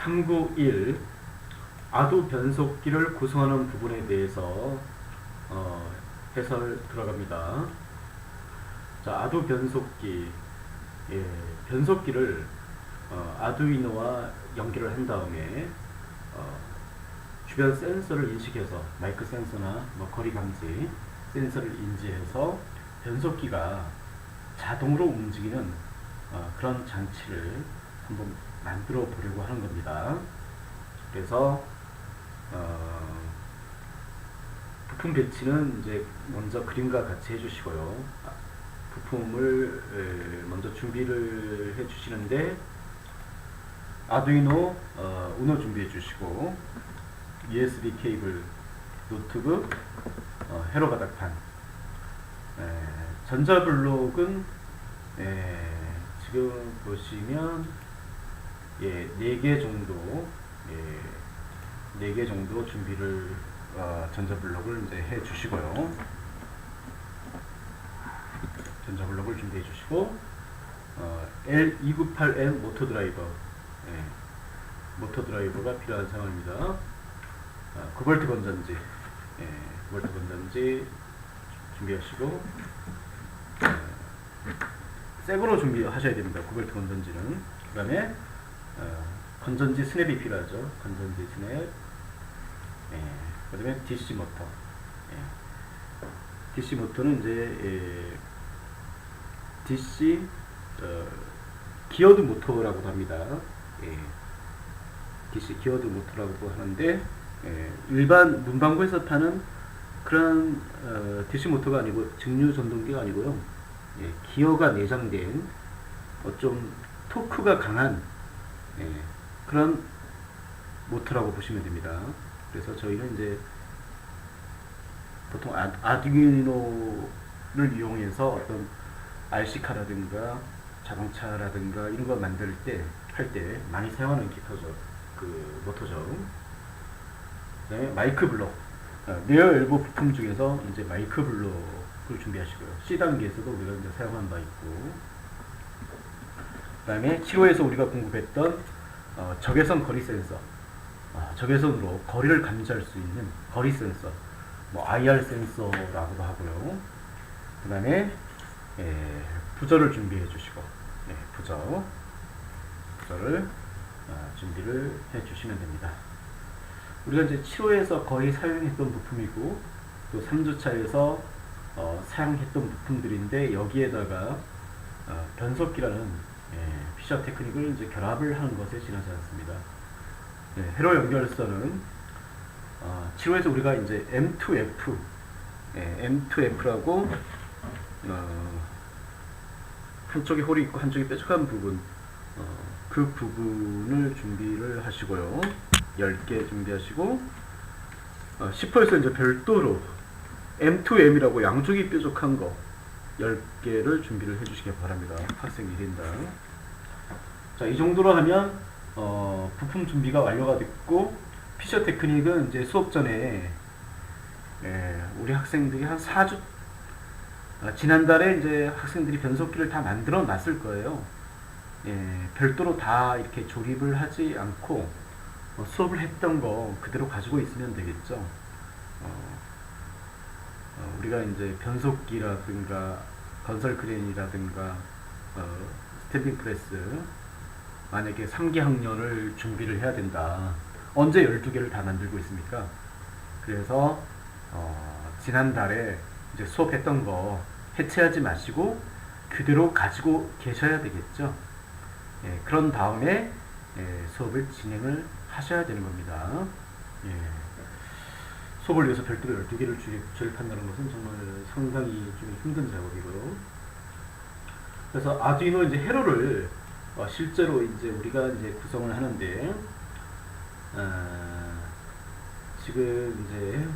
탐구 1. 아두 변속기를 구성하는 부분에 대해서 해설 들어갑니다. 자, 아두 변속기. 변속기를 아두이노와 연결을 한 다음에 주변 센서를 인식해서 마이크 센서나 거리 감지 센서를 인지해서 변속기가 자동으로 움직이는 그런 장치를 한번 만들어 보려고 하는 겁니다. 그래서 부품 배치는 이제 먼저 그림과 같이 해주시고요. 부품을 먼저 준비를 해주시는데 아두이노 우노 준비해 주시고 USB 케이블, 노트북, 회로 바닥판, 전자블록은 지금 보시면 4개 정도 4개 정도 준비를 전자블록을 이제 해 주시고요. 전자블록을 준비해 주시고 L298M 모터 드라이버, 모터 드라이버가 필요한 상황입니다. 9V 건전지, 9V 건전지 준비하시고 새거로 준비하셔야 됩니다. 9V 건전지는. 그 다음에 건전지 스냅이 필요하죠. 건전지 스냅. 그 다음에 DC 모터. DC 모터는 이제 DC 기어드 모터라고도 합니다. DC 기어드 모터라고도 하는데 일반 문방구에서 파는 그런 DC 모터가 아니고 직류 전동기가 아니고요. 기어가 내장된 좀 토크가 강한 그런 모터라고 보시면 됩니다. 그래서 저희는 이제 보통 아두이노를 이용해서 어떤 RC카라든가 자동차라든가 이런 거 만들 때, 할 때 많이 사용하는 기타죠. 그 모터죠. 그다음에 마이크 블록. 레어 엘보 부품 중에서 이제 마이크 블록을 준비하시고요. C 단계에서도 우리가 이제 사용한 바 있고. 그다음에 7호에서 우리가 공급했던 적외선 거리 센서. 적외선으로 거리를 감지할 수 있는 거리 센서. IR 센서라고도 하고요. 그다음에 부저를 준비해 주시고, 부저를 준비를 해 주시면 됩니다. 우리가 이제 7호에서 거의 사용했던 부품이고, 또 3주차에서 사용했던 부품들인데, 여기에다가 변속기라는 피셔 테크닉을 이제 결합을 하는 것에 지나지 않습니다. 회로 연결선은 7호에서 우리가 이제 M2F, M2F라고 한쪽에 홀이 있고 한쪽에 뾰족한 부분, 그 부분을 준비를 하시고요. 10개 준비하시고 10호에서 이제 별도로 M2M이라고 양쪽이 뾰족한 거 10개를 준비를 해주시기 바랍니다. 학생 1인당. 자, 이 정도로 하면 부품 준비가 완료가 됐고, 피셔 테크닉은 이제 수업 전에 우리 학생들이 한 4주 지난달에 이제 학생들이 변속기를 다 만들어 놨을 거예요. 별도로 다 이렇게 조립을 하지 않고 수업을 했던 거 그대로 가지고 있으면 되겠죠. 우리가 이제 변속기라든가 건설 크레인이라든가 스탠딩 프레스, 만약에 3기 학년을 준비를 해야 된다. 언제 12개를 다 만들고 있습니까? 그래서 지난달에 이제 수업했던 거 해체하지 마시고 그대로 가지고 계셔야 되겠죠. 그런 다음에 수업을 진행을 하셔야 되는 겁니다. 수업을 위해서 별도로 12개를 조립한다는 것은 정말 상당히 좀 힘든 작업이고요. 그래서 아두이노 이제 회로를 실제로 이제 우리가 이제 구성을 하는데, 지금 이제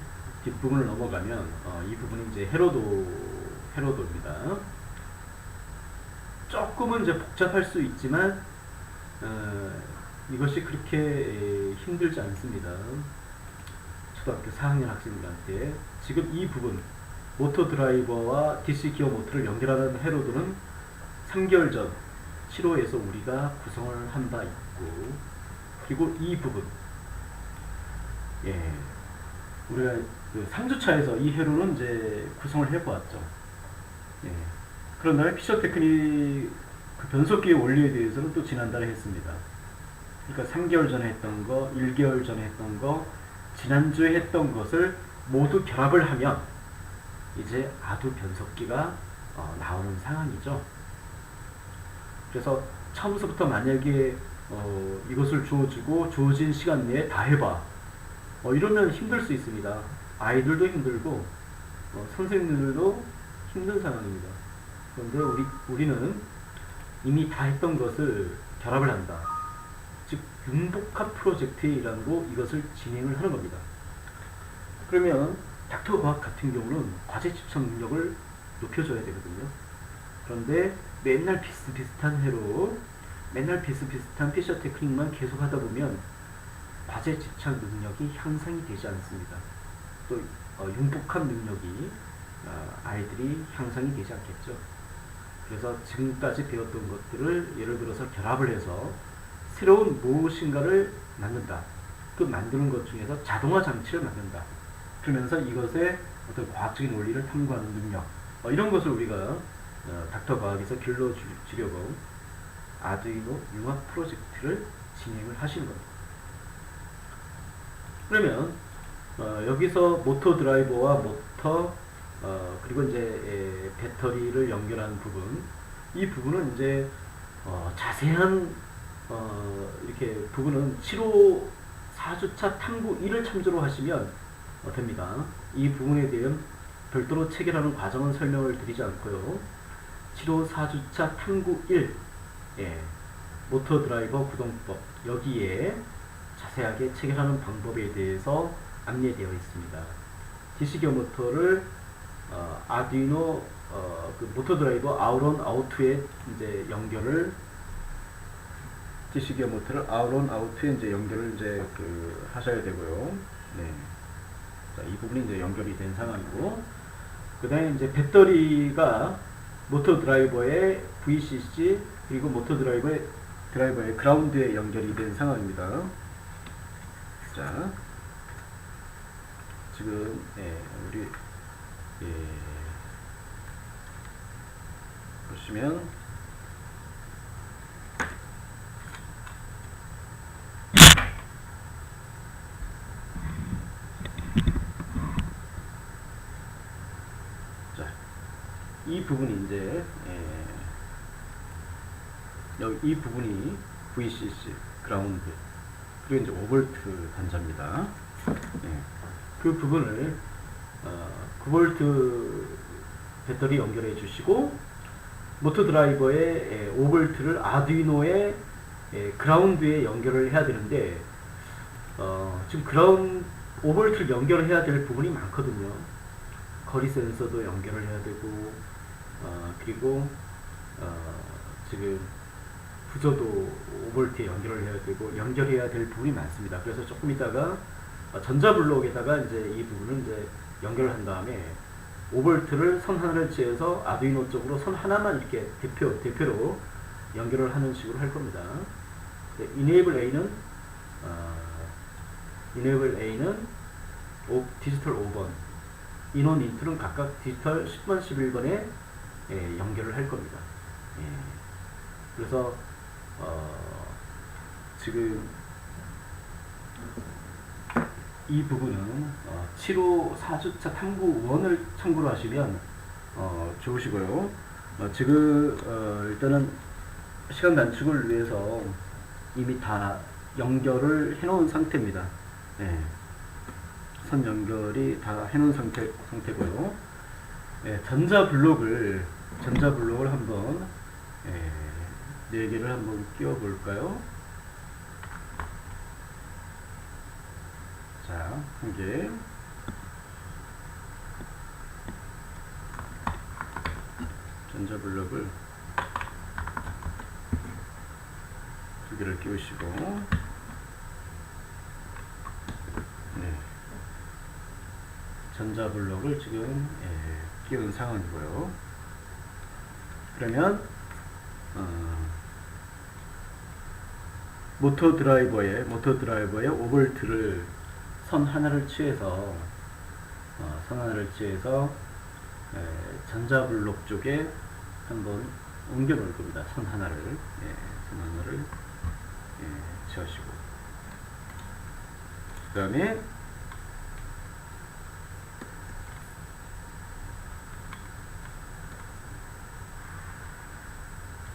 뒷부분을 넘어가면 이 부분이 이제 회로도입니다. 조금은 이제 복잡할 수 있지만 이것이 그렇게 힘들지 않습니다. 초등학교 4학년 학생들한테 지금 이 부분 모터 드라이버와 DC 기어 모터를 연결하는 회로도는 3개월 전 7호에서 우리가 구성을 한 바 있고, 그리고 이 부분. 예. 우리가 그 3주차에서 이 회로는 이제 구성을 해보았죠. 예. 그런 다음에 피처 테크닉 그 변속기의 원리에 대해서는 또 지난달에 했습니다. 그러니까 3개월 전에 했던 거, 1개월 전에 했던 거, 지난주에 했던 것을 모두 결합을 하면 이제 아두 변속기가 나오는 상황이죠. 그래서 처음부터 만약에 이것을 주어지고 주어진 시간 내에 다 해봐. 이러면 힘들 수 있습니다. 아이들도 힘들고 선생님들도 힘든 상황입니다. 그런데 우리는 이미 다 했던 것을 결합을 한다. 즉 융복합 프로젝트라고 이것을 진행을 하는 겁니다. 그러면 닥터 과학 같은 경우는 과제 집착 능력을 높여줘야 되거든요. 그런데 맨날 비슷비슷한 회로 맨날 비슷비슷한 피처 테크닉만 계속 하다 보면 과제 집착 능력이 향상이 되지 않습니다. 또 융복합 능력이 아이들이 향상이 되지 않겠죠. 그래서 지금까지 배웠던 것들을 예를 들어서 결합을 해서 새로운 무엇인가를 만든다. 그 만드는 것 중에서 자동화 장치를 만든다. 그러면서 이것의 어떤 과학적인 원리를 탐구하는 능력, 이런 것을 우리가 닥터 과학에서 길러주려고 아두이노 융합 프로젝트를 진행을 하시는 겁니다. 그러면 여기서 모터 드라이버와 모터 그리고 이제 배터리를 연결하는 부분, 이 부분은 이제 자세한 이렇게 부분은 7호 4주차 탐구 1을 참조로 하시면 됩니다. 이 부분에 대한 별도로 체결하는 과정은 설명을 드리지 않고요. 7호 4주차 탐구 1, 모터 드라이버 구동법, 여기에 자세하게 체결하는 방법에 대해서 안내되어 있습니다. DC기어 모터를 아두이노 그 모터 드라이버 아웃온 아웃에 이제 연결을 DC기어 모터를 아웃온 아웃에 이제 연결을 이제 하셔야 되고요. 네. 자, 이 부분이 이제 연결이 된 상황이고, 그다음에 이제 배터리가 모터 드라이버의 VCC 그리고 모터 드라이버의 그라운드에 연결이 된 상황입니다. 자, 지금 우리 보시면 자, 이 부분이 이제 여기 이 부분이 VCC 그라운드 그리고 이제 5V 단자입니다. 그 부분을 9V 배터리 연결해 주시고 모터 드라이버의 5V를 아두이노의 그라운드에 연결을 해야 되는데 지금 5V를 연결을 해야 될 부분이 많거든요. 거리 센서도 연결을 해야 되고 그리고 지금 부저도 5V에 연결을 해야 되고 연결해야 될 부분이 많습니다. 그래서 조금 있다가 전자블록에다가 이제 이 부분을 이제 연결을 한 다음에 5V를 선 하나를 지어서 아두이노 쪽으로 선 하나만 이렇게 대표로 연결을 하는 식으로 할 겁니다. Enable A는 디지털 5번, 인원 인트는 각각 디지털 10번, 11번에 연결을 할 겁니다. 그래서 지금 이 부분은 7호 4주차 탐구 1을 참고로 하시면 좋으시고요. 지금 일단은 시간 단축을 위해서 이미 다 연결을 해놓은 상태입니다. 선 연결이 다 해놓은 상태고요. 전자 블록을 한번 4개를 한번 끼워 볼까요? 자, 1개. 전자 블록을 2개를 끼우시고, 전자 블록을 지금 끼운 상황이고요. 그러면 모터 드라이버에 5볼트를 선 하나를 취해서 전자블록 쪽에 한번 옮겨 놓을 겁니다. 선 하나를 취하시고, 그 다음에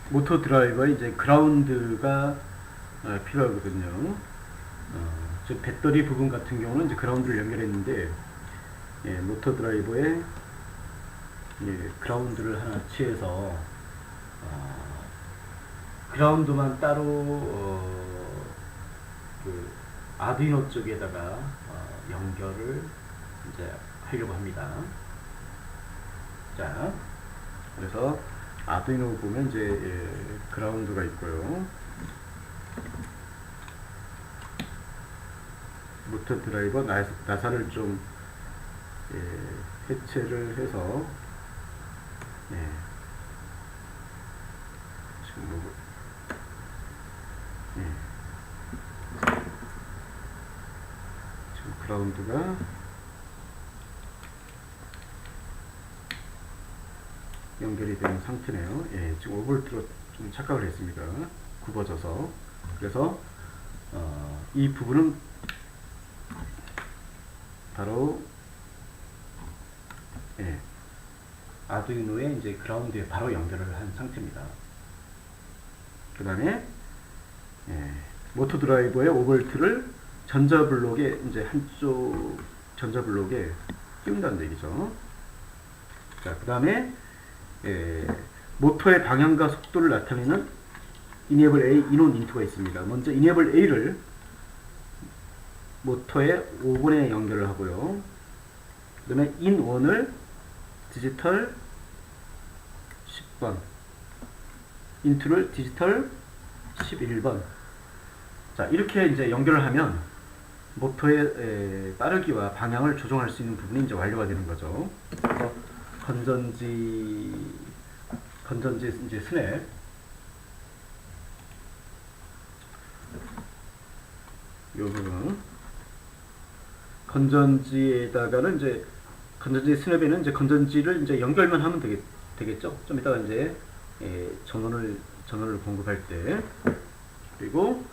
모터 드라이버에 이제 그라운드가 필요하거든요. 즉 배터리 부분 같은 경우는 이제 그라운드를 연결했는데, 모터 드라이버에 그라운드를 하나 취해서 그라운드만 따로 그 아두이노 쪽에다가 연결을 이제 하려고 합니다. 자, 그래서 아두이노 보면 이제 그라운드가 있고요. 모터 드라이버 나사를 좀 해체를 해서 지금 지금 그라운드가 연결이 된 상태네요. 지금 5볼트로 좀 착각을 했습니다. 굽어져서. 그래서 이 부분은 바로 아두이노에 이제 그라운드에 바로 연결을 한 상태입니다. 그 다음에 모터 드라이버의 5볼트를 전자블록에 이제 한쪽 전자블록에 끼운다는 얘기죠. 자, 그 다음에 모터의 방향과 속도를 나타내는 이네이블 A, 인온 인투가 있습니다. 먼저 이네이블 A를 모터의 5번에 연결을 하고요. 그 다음에 인원을 디지털 10번, 인투를 디지털 11번. 자, 이렇게 이제 연결을 하면 모터의 빠르기와 방향을 조정할 수 있는 부분이 이제 완료가 되는 거죠. 그래서 건전지 이제 스냅, 요 부분, 건전지에다가는 이제 건전지 스냅에는 이제 건전지를 이제 연결만 하면 되겠죠. 좀 이따가 이제 전원을 공급할 때. 그리고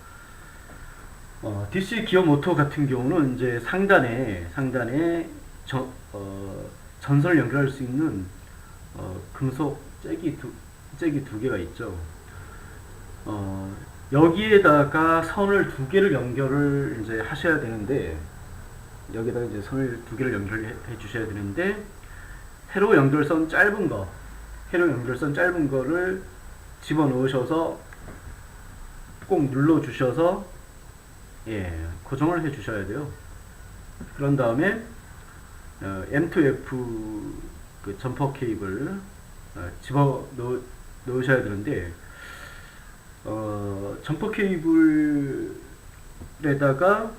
DC 기어 모터 같은 경우는 이제 상단에 전선을 연결할 수 있는 금속 잭이 두 개가 있죠. 여기에다가 선을 두 개를 연결을 이제 하셔야 되는데, 여기다가 이제 선을 두 개를 연결해 주셔야 되는데, 회로 연결선 짧은 거를 집어 넣으셔서 꼭 눌러 주셔서 고정을 해 주셔야 돼요. 그런 다음에 M2F 그 점퍼 케이블 집어 넣으셔야 되는데, 점퍼 케이블에다가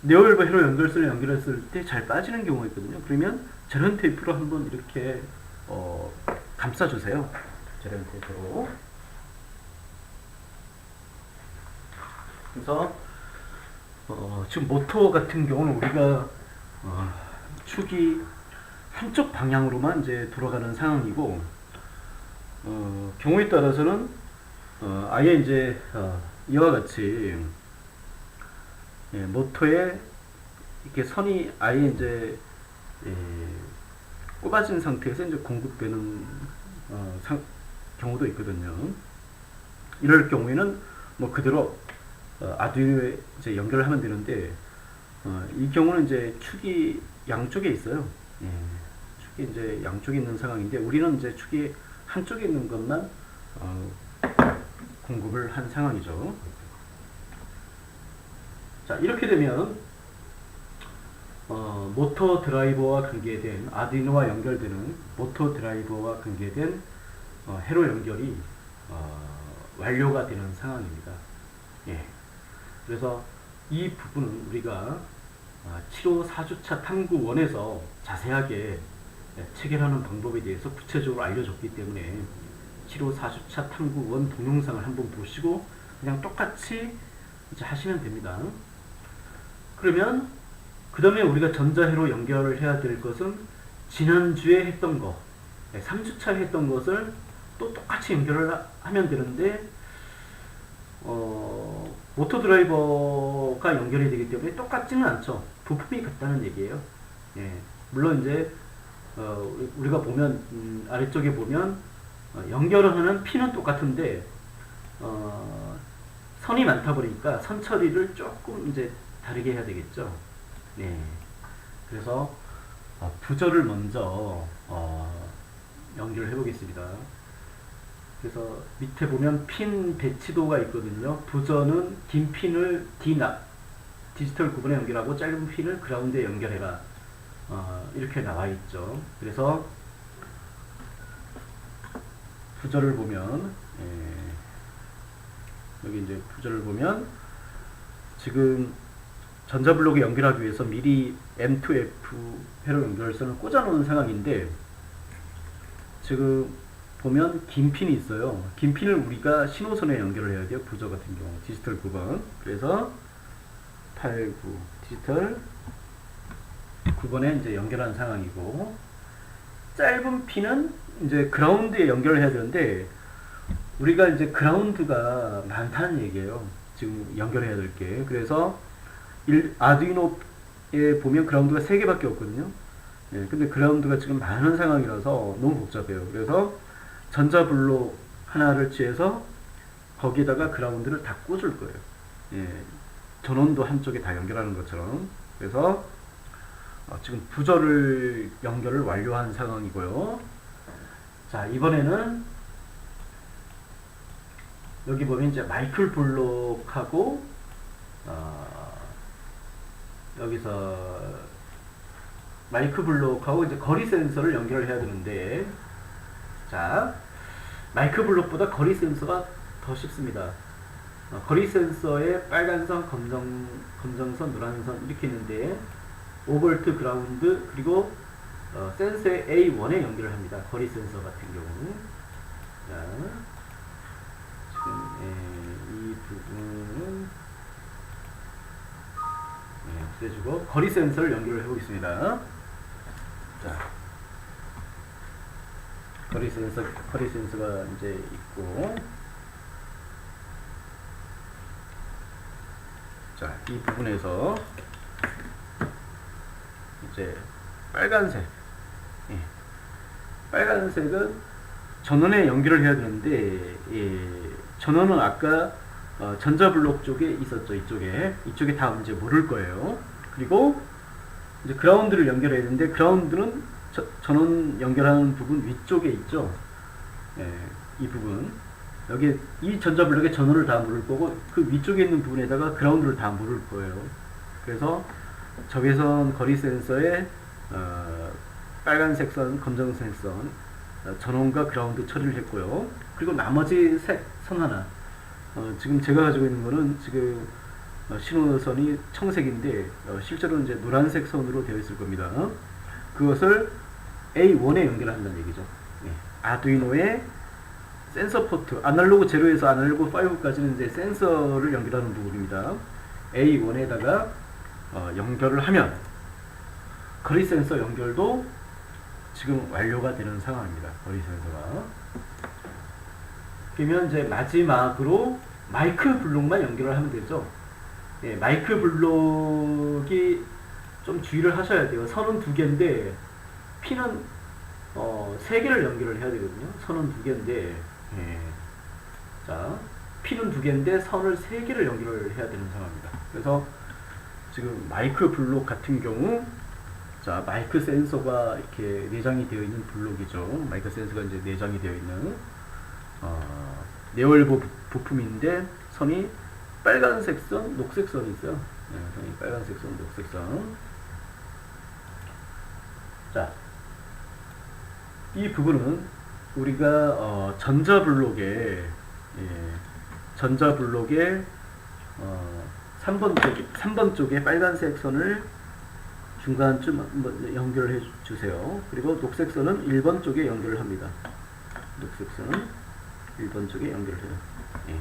네오웰브 회로 연결선을 연결했을 때 잘 빠지는 경우가 있거든요. 그러면 절연 테이프로 한번 이렇게 감싸주세요. 절연 테이프로. 그래서 지금 모터 같은 경우는 우리가 축이 한쪽 방향으로만 이제 돌아가는 상황이고, 경우에 따라서는 아예 이제 이와 같이 모터에 이렇게 선이 아예 이제 꼽아진 상태에서 이제 공급되는 경우도 있거든요. 이럴 경우에는 뭐 그대로 아두이노에 이제 연결을 하면 되는데, 이 경우는 이제 축이 양쪽에 있어요. 축이 이제 양쪽에 있는 상황인데, 우리는 이제 축이 한쪽에 있는 것만 공급을 한 상황이죠. 자, 이렇게 되면 모터 드라이버와 관계된 아두이노와 연결되는 모터 드라이버와 관계된 회로 연결이 완료가 되는 상황입니다. 그래서 이 부분은 우리가 7호 4주차 탐구원에서 자세하게 체결하는 방법에 대해서 구체적으로 알려줬기 때문에 7호 4주차 탐구원 동영상을 한번 보시고 그냥 똑같이 이제 하시면 됩니다. 그러면 그 다음에 우리가 전자회로 연결을 해야 될 것은 지난주에 했던 거, 3주차에 했던 것을 또 똑같이 연결을 하면 되는데 모터 드라이버가 연결이 되기 때문에 똑같지는 않죠. 부품이 같다는 얘기예요. 예, 물론 이제 우리가 보면 아래쪽에 보면 연결을 하는 핀은 똑같은데 선이 많다 보니까 선 처리를 조금 이제 다르게 해야 되겠죠. 네. 그래서 부저를 먼저 연결을 해보겠습니다. 그래서 밑에 보면 핀 배치도가 있거든요. 부저는 긴 핀을 디지털 9번에 연결하고 짧은 핀을 그라운드에 연결해라. 이렇게 나와 있죠. 그래서 부저를 보면 여기 이제 부저를 보면 지금 전자블록에 연결하기 위해서 미리 M2F 회로 연결선을 꽂아 놓은 상황인데 지금 보면 긴 핀이 있어요. 긴 핀을 우리가 신호선에 연결을 해야 돼요. 부저 같은 경우 디지털 9번. 그래서 8, 9 디지털 9번에 이제 연결한 상황이고 짧은 핀은 이제 그라운드에 연결을 해야 되는데 우리가 이제 그라운드가 많다는 얘기예요. 지금 연결해야 될 게. 그래서 아두이노에 보면 그라운드가 3개밖에 없거든요. 예, 근데 그라운드가 지금 많은 상황이라서 너무 복잡해요. 그래서 전자블록 하나를 취해서 거기에다가 그라운드를 다 꽂을 거예요. 예, 전원도 한쪽에 다 연결하는 것처럼. 그래서 지금 부저를 연결을 완료한 상황이고요. 자, 이번에는 여기 보면 이제 마이클 블록하고 여기서 마이크 블록하고 이제 거리 센서를 연결을 해야 되는데 자, 마이크 블록보다 거리 센서가 더 쉽습니다. 거리 센서에 빨간선, 검정선, 노란선 이렇게 있는데 5V 그라운드 그리고 센서의 A1에 연결을 합니다. 거리 센서 같은 경우. 자, 지금 이 부분은 없애주고 거리 센서를 연결을 해보겠습니다. 자, 거리 센서가 이제 있고, 자, 이 부분에서 이제 빨간색, 빨간색은 전원에 연결을 해야 되는데, 전원은 아까 전자블록 쪽에 있었죠. 이쪽에 다 이제 모를 거예요. 그리고 이제 그라운드를 연결해야 되는데 그라운드는 전원 연결하는 부분 위쪽에 있죠. 이 부분 여기 이 전자블록에 전원을 다 모를 거고 그 위쪽에 있는 부분에다가 그라운드를 다 모를 거예요. 그래서 적외선 거리 센서에 빨간색 선, 검정색 선 전원과 그라운드 처리를 했고요. 그리고 나머지 색 선 하나 지금 제가 가지고 있는 거는 지금 신호선이 청색인데 실제로 이제 노란색 선으로 되어 있을 겁니다. 그것을 A1에 연결한다는 얘기죠. 아두이노의 센서 포트, 아날로그 0에서 아날로그 5까지는 이제 센서를 연결하는 부분입니다. A1에다가 연결을 하면 거리 센서 연결도 지금 완료가 되는 상황입니다. 거리 센서가. 그러면 이제 마지막으로 마이크 블록만 연결을 하면 되죠. 마이크 블록이 좀 주의를 하셔야 돼요. 선은 2개인데 핀은 3개를 연결을 해야 되거든요. 선은 2개인데 자, 핀은 2개인데 선을 3개를 연결을 해야 되는 상황입니다. 그래서 지금 마이크 블록 같은 경우 자, 마이크 센서가 이렇게 내장이 되어 있는 블록이죠. 마이크 센서가 이제 내장이 되어 있는 네월보 부품인데 선이 빨간색 선, 녹색 선이 있어요. 선이 빨간색 선, 녹색 선. 자, 이 부분은 우리가 전자블록에 3번 쪽에 빨간색 선을 중간쯤 연결을 해 주세요. 그리고 녹색 선은 1번 쪽에 연결을 합니다. 녹색 선은 1번 쪽에 연결을 해요.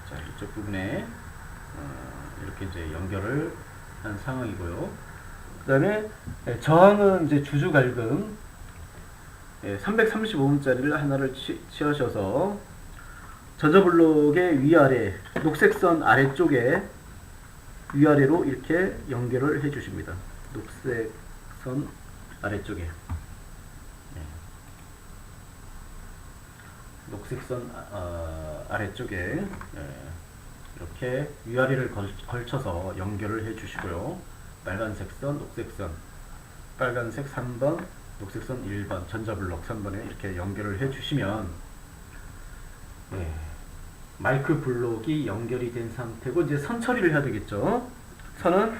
자, 이쪽 부분에 이렇게 이제 연결을 한 상황이고요. 그 다음에 저항은 이제 주주 갈등 335원짜리를 하나를 취하셔서 전자블록의 위아래 녹색선 아래쪽에 위아래로 이렇게 연결을 해 주십니다. 녹색선 아래쪽에 녹색선 아래쪽에 이렇게 위아래를 걸쳐서 연결을 해 주시고요. 빨간색 선, 녹색 선, 빨간색 3번, 녹색 선 1번, 전자블록 3번에 이렇게 연결을 해 주시면 마이크 블록이 연결이 된 상태고, 이제 선 처리를 해야 되겠죠. 선은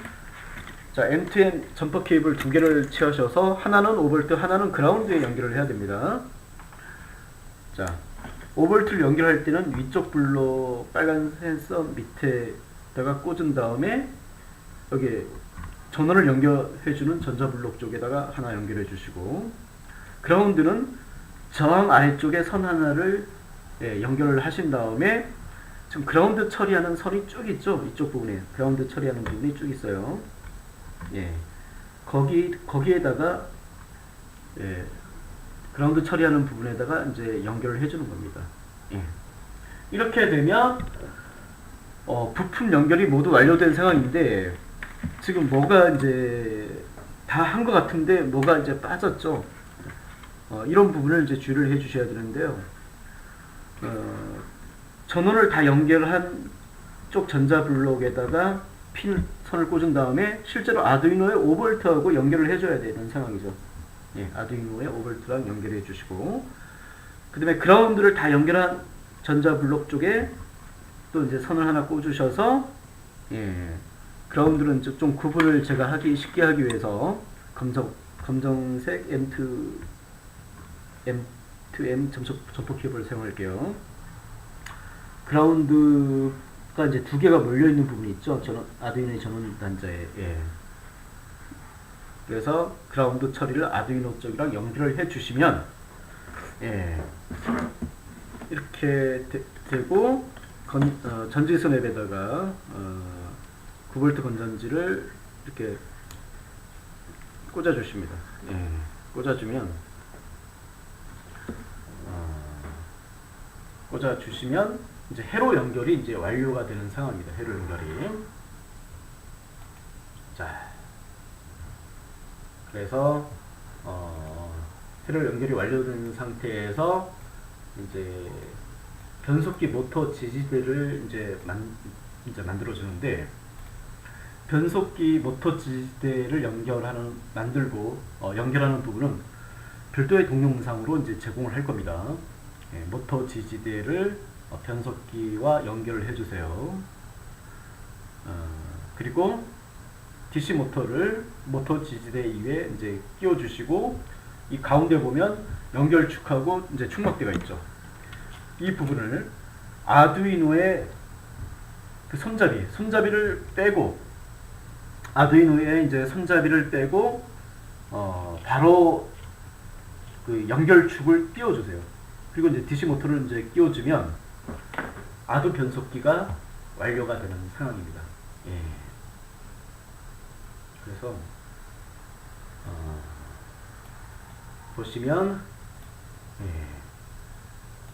자, M2M 점퍼 케이블 두 개를 취하셔서 하나는 5V, 하나는 그라운드에 연결을 해야 됩니다. 자, 5V를 연결할 때는 위쪽 블록 빨간색 선 밑에다가 꽂은 다음에 여기 전원을 연결해주는 전자블록 쪽에다가 하나 연결해 주시고, 그라운드는 저항 아래쪽에 선 하나를 연결을 하신 다음에 지금 그라운드 처리하는 선이 쭉 있죠. 이쪽 부분에 그라운드 처리하는 부분이 쭉 있어요. 거기에다가 그라운드 처리하는 부분에다가 이제 연결을 해주는 겁니다. 이렇게 되면 부품 연결이 모두 완료된 상황인데, 지금 뭐가 이제 다 한 것 같은데 뭐가 이제 빠졌죠. 이런 부분을 이제 주의를 해 주셔야 되는데요. 전원을 다 연결한 쪽 전자 블록에다가 선을 꽂은 다음에 실제로 아두이노에 5V하고 연결을 해줘야 되는 상황이죠. 아두이노에 5V랑 연결해 주시고, 그 다음에 그라운드를 다 연결한 전자 블록 쪽에 또 이제 선을 하나 꽂으셔서, 그라운드는 좀 구분을 제가 쉽게 하기 위해서 검정색 M2M 점퍼 케이블을 사용할게요. 그라운드가 이제 두 개가 몰려 있는 부분이 있죠. 아두이노의 전원 단자에. 그래서 그라운드 처리를 아두이노 쪽이랑 연결을 해 주시면 이렇게 되고, 전지선 앱에다가 9V 건전지를 이렇게 꽂아 주십니다. 꽂아주면 이제 회로 연결이 이제 완료가 되는 상황입니다. 회로 연결이. 자, 그래서 회로 연결이 완료된 상태에서 이제 변속기 모터 지지대를 이제 만들어 주는데, 변속기 모터 지지대를 연결하는 부분은 별도의 동영상으로 이제 제공을 할 겁니다. 모터 지지대를 변속기와 연결을 해주세요. 그리고 DC 모터를 모터 지지대 위에 이제 끼워주시고, 이 가운데 보면 연결축하고 이제 충막대가 있죠. 이 부분을 아두이노의 그 손잡이를 빼고, 아두이노에 이제 손잡이를 빼고 바로 그 연결축을 띄워주세요. 그리고 이제 DC 모터를 이제 끼워주면 아두 변속기가 완료가 되는 상황입니다. 그래서 보시면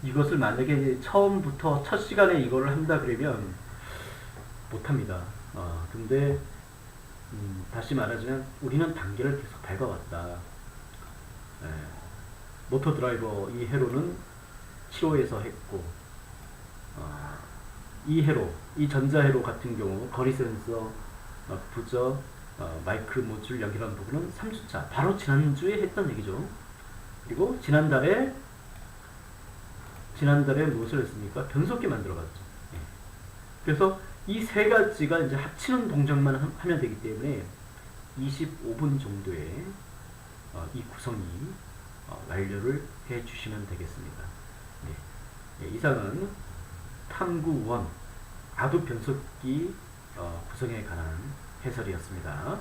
이것을 만약에 처음부터 첫 시간에 이거를 한다 그러면 못합니다. 근데 다시 말하자면 우리는 단계를 계속 밟아왔다. 모터 드라이버 이 회로는 7호에서 했고, 이 회로, 이 전자 회로 같은 경우 거리 센서, 부저, 마이크 모듈 연결한 부분은 3주차, 바로 지난주에 했던 얘기죠. 그리고 지난달에 무엇을 했습니까? 변속기 만들어봤죠. 그래서 이 세 가지가 이제 합치는 동작만 하면 되기 때문에 25분 정도의 이 구성이 완료를 해 주시면 되겠습니다. 이상은 탐구 1 아두 변속기 구성에 관한 해설이었습니다.